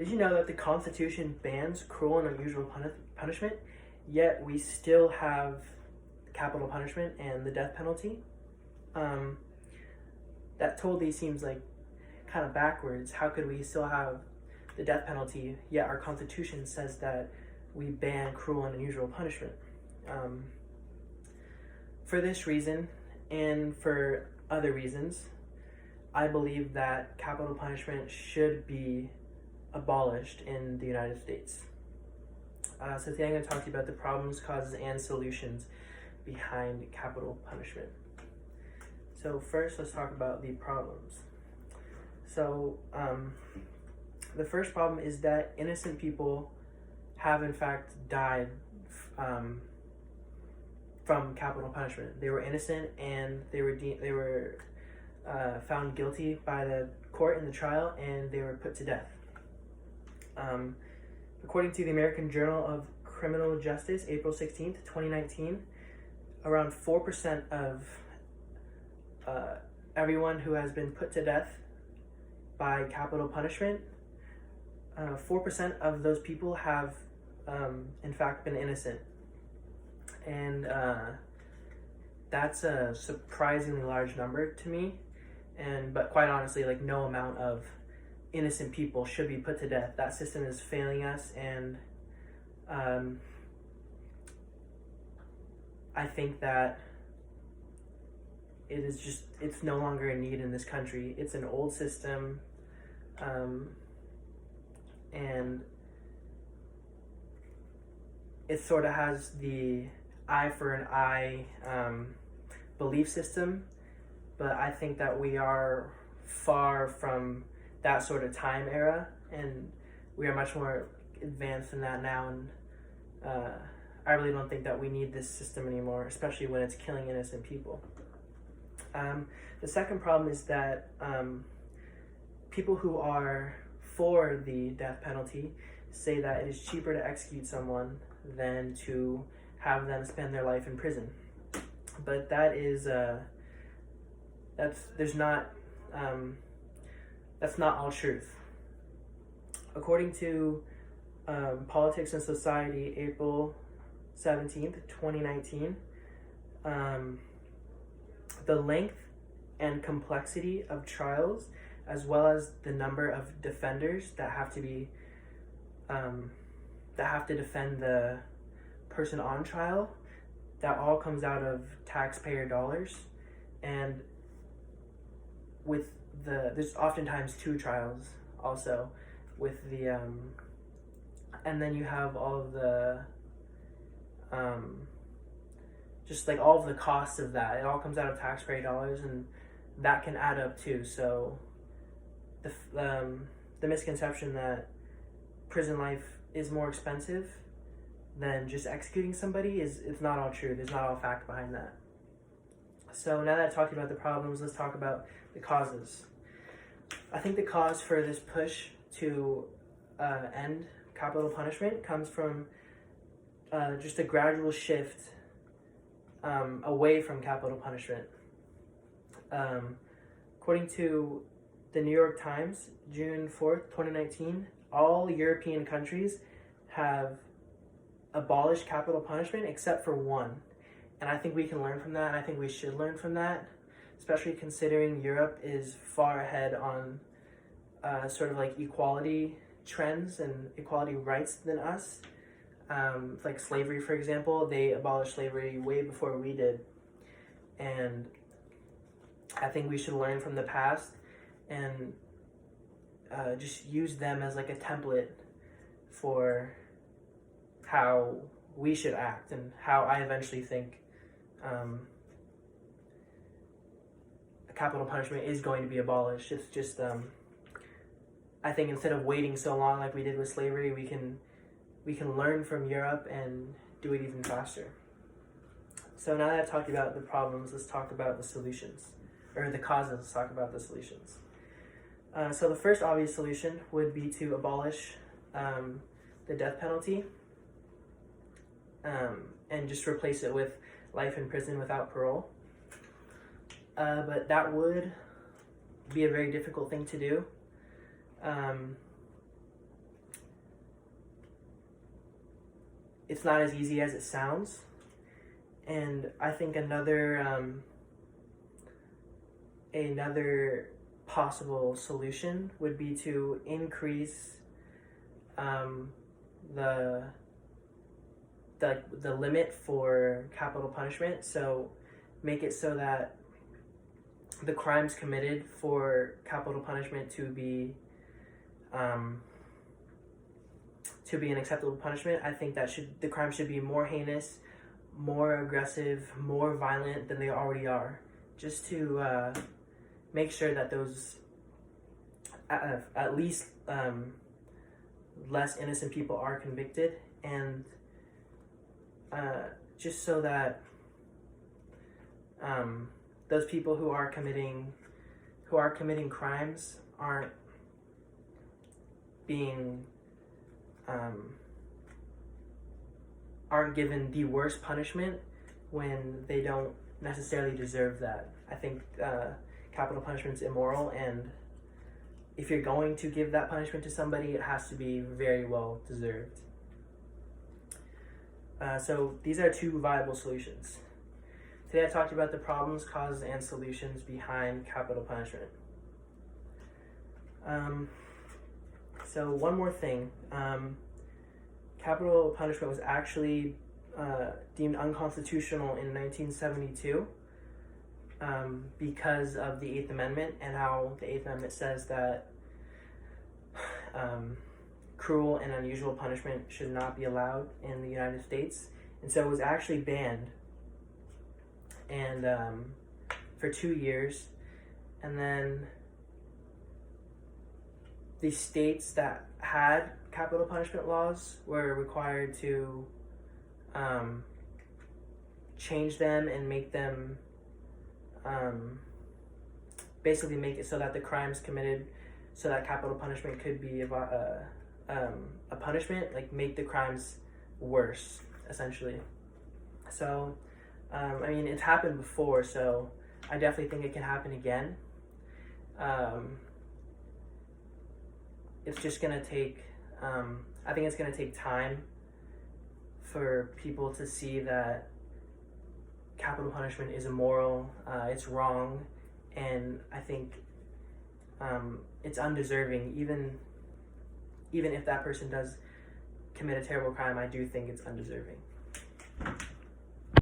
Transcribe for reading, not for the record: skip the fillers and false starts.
Did you know that the Constitution bans cruel and unusual punishment, yet we still have capital punishment and the death penalty? Um, that totally seems like kind of backwards. How could we still have the death penalty, yet our Constitution says that we ban cruel and unusual punishment? For this reason, and for other reasons, I believe that capital punishment should be abolished in the United States. So today I'm going to talk to you about the problems, causes, and solutions behind capital punishment. So first, let's talk about the problems. So the first problem is that innocent people have in fact died from capital punishment. They were innocent and they were found guilty by the court in the trial, and they were put to death. According to the American Journal of Criminal Justice, April 16th, 2019, around 4% of everyone who has been put to death by capital punishment, 4% of those people have in fact been innocent. And that's a surprisingly large number to me. But quite honestly, like, no amount of innocent people should be put to death. That system is failing us, and I think that it's no longer in need in this country. It's an old system, and it sort of has the eye for an eye belief system, but I think that we are far from that sort of time era, and we are much more advanced than that now, and I really don't think that we need this system anymore, especially when it's killing innocent people. The second problem is that people who are for the death penalty say that it is cheaper to execute someone than to have them spend their life in prison. But that is that's not all truth. According to Politics and Society, April 17th, 2019, the length and complexity of trials, as well as the number of defenders that have to defend the person on trial, that all comes out of taxpayer dollars. And there's oftentimes two trials also with the and then you have all of the just like all of the costs of that. It all comes out of taxpayer dollars, and that can add up too. So the misconception that prison life is more expensive than just executing somebody it's not all true. There's not all fact behind that. So now that I've talked about the problems, let's talk about the causes. I think the cause for this push to end capital punishment comes from just a gradual shift away from capital punishment. According to the New York Times, June 4th, 2019, all European countries have abolished capital punishment except for one. And I think we can learn from that, and I think we should learn from that, especially considering Europe is far ahead on sort of like equality trends and equality rights than us. Like slavery, for example, they abolished slavery way before we did. And I think we should learn from the past and just use them as like a template for how we should act, and how I eventually think capital punishment is going to be abolished. It's just I think instead of waiting so long like we did with slavery, we can learn from Europe and do it even faster. So now that I've talked about the problems, let's talk about the solutions, or the causes. Let's talk about the solutions. So the first obvious solution would be to abolish the death penalty and just replace it with life in prison without parole. But that would be a very difficult thing to do. it's not as easy as it sounds. And I think another possible solution would be to increase the limit for capital punishment. So make it so that the crimes committed for capital punishment to be an acceptable punishment. I think that the crime should be more heinous, more aggressive, more violent than they already are, just to make sure that those at least less innocent people are convicted, and just so that those people who are committing crimes aren't being aren't given the worst punishment when they don't necessarily deserve that. I think capital punishment is immoral, and if you're going to give that punishment to somebody, it has to be very well deserved. So these are two viable solutions. Today I talked about the problems, causes, and solutions behind capital punishment. So one more thing. Capital punishment was actually deemed unconstitutional in 1972 because of the Eighth Amendment, and how the Eighth Amendment says that cruel and unusual punishment should not be allowed in the United States. And so it was actually banned, and for 2 years. And then the states that had capital punishment laws were required to change them and make them basically make it so that the crimes committed so that capital punishment could be a punishment, like make the crimes worse, essentially. So I mean, it's happened before, so I definitely think it can happen again. It's just gonna take I think it's gonna take time for people to see that capital punishment is immoral, it's wrong, and I think it's undeserving. Even if that person does commit a terrible crime, I do think it's undeserving.